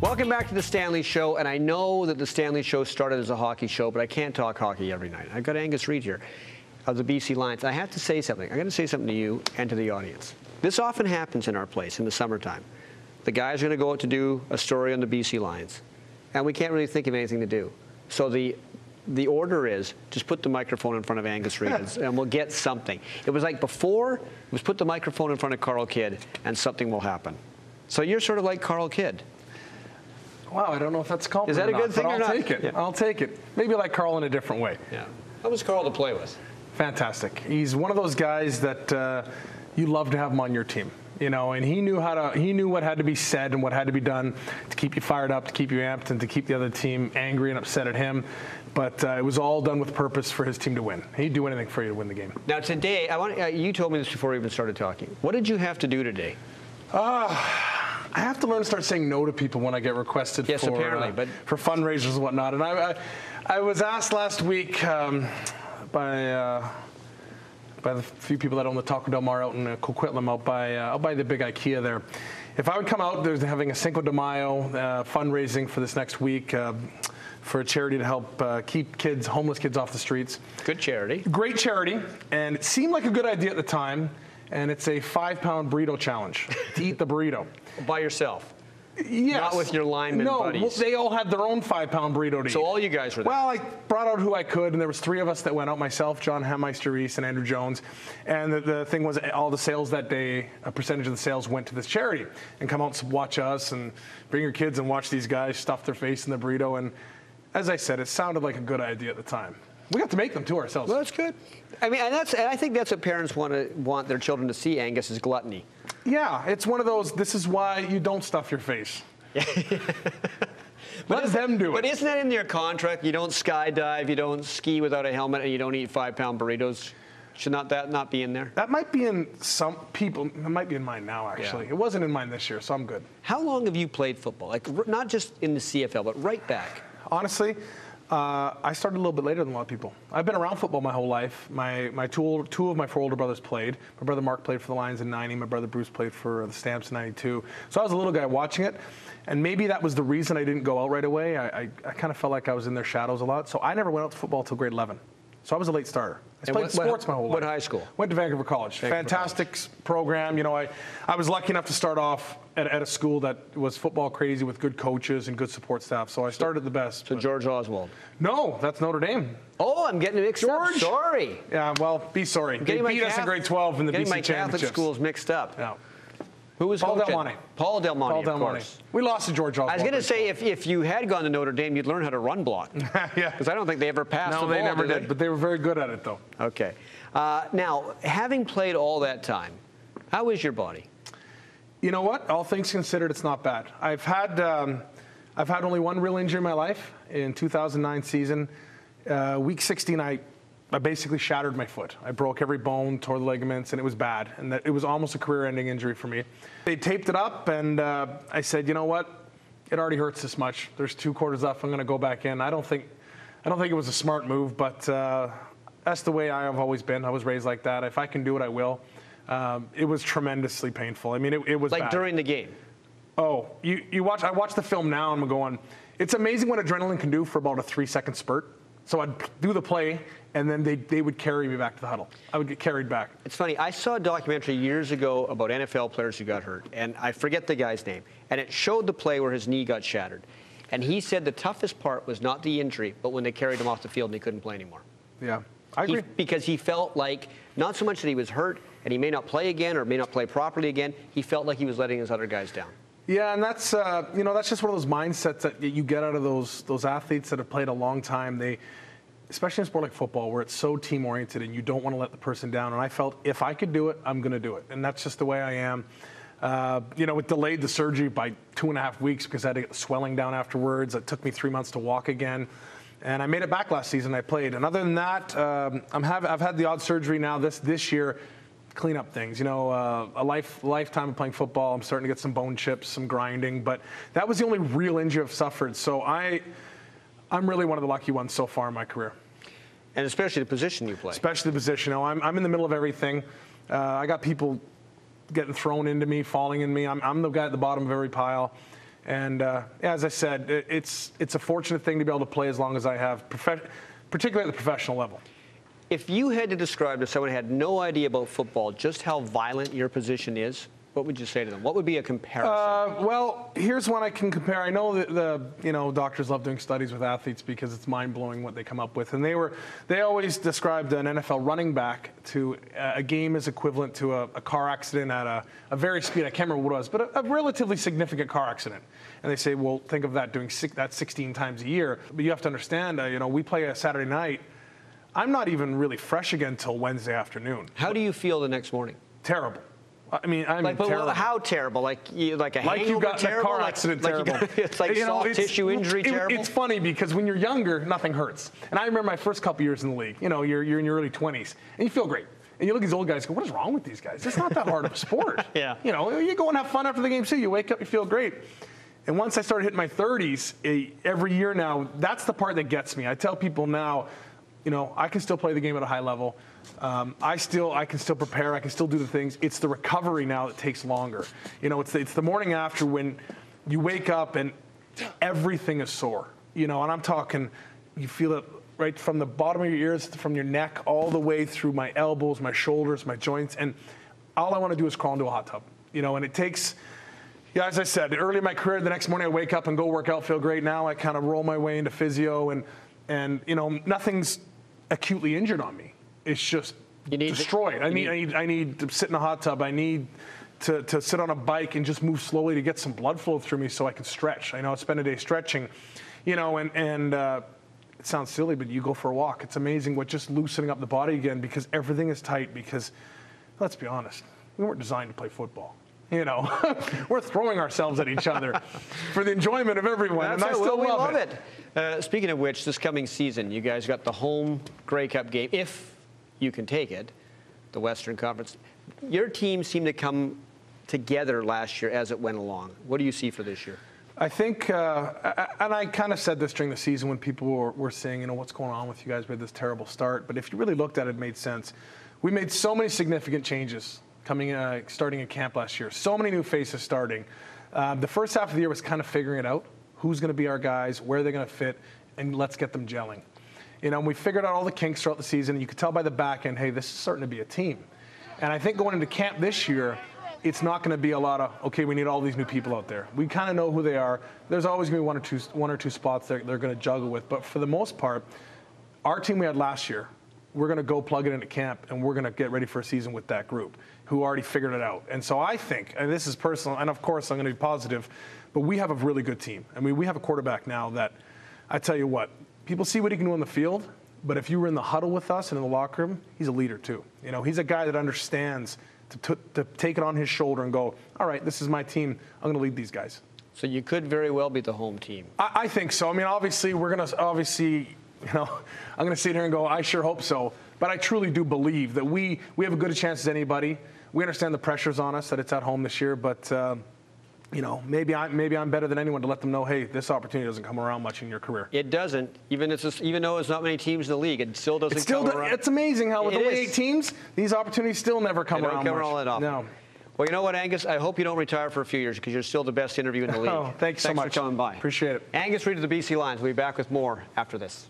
Welcome back to the Stanley Show, and I know that the Stanley Show started as a hockey show, but I can't talk hockey every night. I've got Angus Reid here of the BC Lions. I have to say something. I'm going to say something to you and to the audience. This often happens in our place in the summertime. The guys are going to go out to do a story on the BC Lions, and we can't really think of anything to do. So the order is just put the microphone in front of Angus Reid and we'll get something. It was like before, it was put the microphone in front of Carl Kidd and something will happen. So you're sort of like Carl Kidd. Wow, I don't know if that's a compliment. Is that a good thing or not? I'll take it. Yeah. I'll take it. Maybe like Carl in a different way. Yeah. How was Carl to play with? Fantastic. He's one of those guys that you love to have him on your team. You know, and he knew what had to be said and what had to be done to keep you fired up, to keep you amped, and to keep the other team angry and upset at him. But it was all done with purpose for his team to win. He'd do anything for you to win the game. Now today, you told me this before we even started talking. What did you have to do today? I have to learn to start saying no to people when I get requested for fundraisers and whatnot. And I was asked last week by the few people that own the Taco Del Mar out in Coquitlam, out by the big IKEA there, if I would come out, they're having a Cinco de Mayo fundraising for this next week for a charity to help keep homeless kids off the streets. Good charity. Great charity, and it seemed like a good idea at the time. And it's a 5-pound burrito challenge to eat the burrito. By yourself? Yes. Not with your lineman buddies? No, they all had their own 5-pound burrito to eat. So all you guys were there? Well, I brought out who I could, and there was 3 of us that went out, myself, John Hemmeister Reese, and Andrew Jones. And the thing was, all the sales that day, a percentage of the sales went to this charity. And come out and watch us, and bring your kids and watch these guys stuff their face in the burrito. And as I said, it sounded like a good idea at the time. We got to make them, too, ourselves. Well, that's good. I mean, and I think that's what parents want their children to see, Angus, is gluttony. Yeah, it's one of those, this is why you don't stuff your face. Let them do it. But isn't that in your contract? You don't skydive, you don't ski without a helmet, and you don't eat 5-pound burritos? Should that not be in there? That might be in some people. It might be in mine now, actually. Yeah. It wasn't in mine this year, so I'm good. How long have you played football? Like, not just in the CFL, but right back? Honestly, I started a little bit later than a lot of people. I've been around football my whole life. Two of my 4 older brothers played. My brother Mark played for the Lions in '90. My brother Bruce played for the Stamps in '92. So I was a little guy watching it, and maybe that was the reason I didn't go out right away. I kind of felt like I was in their shadows a lot. So I never went out to football until grade 11. So I was a late starter. I played sports my whole life. What high school? Went to Vancouver College. Fantastic program. You know, I was lucky enough to start off at a school that was football crazy with good coaches and good support staff. So I started the best. So George Oswald? No, that's Notre Dame. Oh, I'm getting mixed up. Sorry. Yeah, well, be sorry. They beat us in grade 12 in the BC Championships. Getting my Catholic schools mixed up. Yeah. Who was Paul coaching? Del Monte. Paul Del Monte, of course. We lost to George Oswald. I was going to say, if you had gone to Notre Dame, you'd learn how to run block. Yeah. Because I don't think they ever passed the ball. No, they never did, but they were very good at it, though. Okay. Now, having played all that time, how is your body? You know what? All things considered, it's not bad. I've had only one real injury in my life. In 2009 season, week 16, I basically shattered my foot. I broke every bone, tore the ligaments, and it was bad. And it was almost a career-ending injury for me. They taped it up, and I said, you know what? It already hurts this much. There's 2 quarters left. I'm going to go back in. I don't think it was a smart move, but that's the way I have always been. I was raised like that. If I can do it, I will. It was tremendously painful. I mean, it was like bad. During the game. Oh, I watch the film now, and I'm going, it's amazing what adrenaline can do for about a 3-second spurt. So I'd do the play, and then they would carry me back to the huddle. I would get carried back. It's funny. I saw a documentary years ago about NFL players who got hurt, and I forget the guy's name. And it showed the play where his knee got shattered. And he said the toughest part was not the injury, but when they carried him off the field and he couldn't play anymore. Yeah, I agree. Because he felt like, not so much that he was hurt and he may not play again or may not play properly again, he felt like he was letting his other guys down. Yeah, and that's that's just one of those mindsets that you get out of those athletes that have played a long time. Especially in a sport like football, where it's so team-oriented and you don't want to let the person down. And I felt, if I could do it, I'm going to do it. And that's just the way I am. It delayed the surgery by 2.5 weeks because I had to get the swelling down afterwards. It took me 3 months to walk again. And I made it back last season. I played. And other than that, I've had the odd surgery now this year, clean up things. A lifetime of playing football. I'm starting to get some bone chips, some grinding. But that was the only real injury I've suffered. So I'm really one of the lucky ones so far in my career. And especially the position you play. Especially the position. I'm in the middle of everything. I got people getting thrown into me, falling in me. I'm the guy at the bottom of every pile. And as I said, it's a fortunate thing to be able to play as long as I have, particularly at the professional level. If you had to describe to someone who had no idea about football just how violent your position is, what would you say to them? What would be a comparison? Well, here's one I can compare. I know that doctors love doing studies with athletes because it's mind-blowing what they come up with. And they always described an NFL running back to a game as equivalent to a car accident at a very speed. I can't remember what it was, but a relatively significant car accident. And they say, well, think of that doing that 16 times a year. But you have to understand, we play a Saturday night. I'm not even really fresh again until Wednesday afternoon. How do you feel the next morning? Terrible. I mean, I'm but terrible. how terrible? Like a hangover you got terrible? In a car accident terrible. It's like soft tissue injury terrible? It's funny because when you're younger, nothing hurts. And I remember my first couple years in the league. You're in your early 20s, and you feel great. And you look at these old guys and go, what is wrong with these guys? It's not that hard of a sport. Yeah. You go and have fun after the game, too. You wake up, you feel great. And once I started hitting my 30s, every year now, that's the part that gets me. I tell people now, I can still play the game at a high level. I can still prepare. I can still do the things. It's the recovery now that takes longer. It's the morning after when you wake up and everything is sore. And I'm talking, you feel it right from the bottom of your ears, from your neck, all the way through my elbows, my shoulders, my joints. And all I want to do is crawl into a hot tub. And it takes, as I said, early in my career, the next morning I wake up and go work out, feel great. Now I kind of roll my way into physio and nothing's acutely injured on me. It's just destroyed. I need to sit in a hot tub. I need to sit on a bike and just move slowly to get some blood flow through me so I can stretch. I spend a day stretching, and it sounds silly, but you go for a walk. It's amazing what just loosening up the body again because everything is tight because, let's be honest, we weren't designed to play football. We're throwing ourselves at each other for the enjoyment of everyone, and I still love it. Speaking of which, this coming season, you guys got the home Grey Cup game, if you can take it, the Western Conference. Your team seemed to come together last year as it went along. What do you see for this year? I think, and I kind of said this during the season when people were saying, what's going on with you guys? We had this terrible start. But if you really looked at it, it made sense. We made so many significant changes starting in camp last year. So many new faces starting. The first half of the year was kind of figuring it out. Who's going to be our guys? Where are they going to fit? And let's get them gelling. And we figured out all the kinks throughout the season. And you could tell by the back end, hey, this is starting to be a team. And I think going into camp this year, it's not going to be a lot of, okay, we need all these new people out there. We kind of know who they are. There's always going to be one or two spots they're going to juggle with. But for the most part, our team we had last year, we're going to go plug it into camp, and we're going to get ready for a season with that group who already figured it out. And so I think, and this is personal, and of course I'm going to be positive, but we have a really good team. I mean, we have a quarterback now that, I tell you what, people see what he can do on the field, but if you were in the huddle with us and in the locker room, he's a leader too. He's a guy that understands to take it on his shoulder and go, all right, this is my team. I'm going to lead these guys. So you could very well be the home team. I think so. I mean, obviously, I'm going to sit here and go, I sure hope so. But I truly do believe that we have as good a chance as anybody. We understand the pressures on us that it's at home this year, but maybe I'm better than anyone to let them know, hey, this opportunity doesn't come around much in your career. It doesn't, even though it's not many teams in the league, it still doesn't come around. It's amazing how with only 8 teams, these opportunities still never come around much. They don't come around that often. No. Well, you know what, Angus? I hope you don't retire for a few years because you're still the best interview in the league. Oh, thanks so much. for coming by. Appreciate it. Angus Reid of the BC Lions. We'll be back with more after this.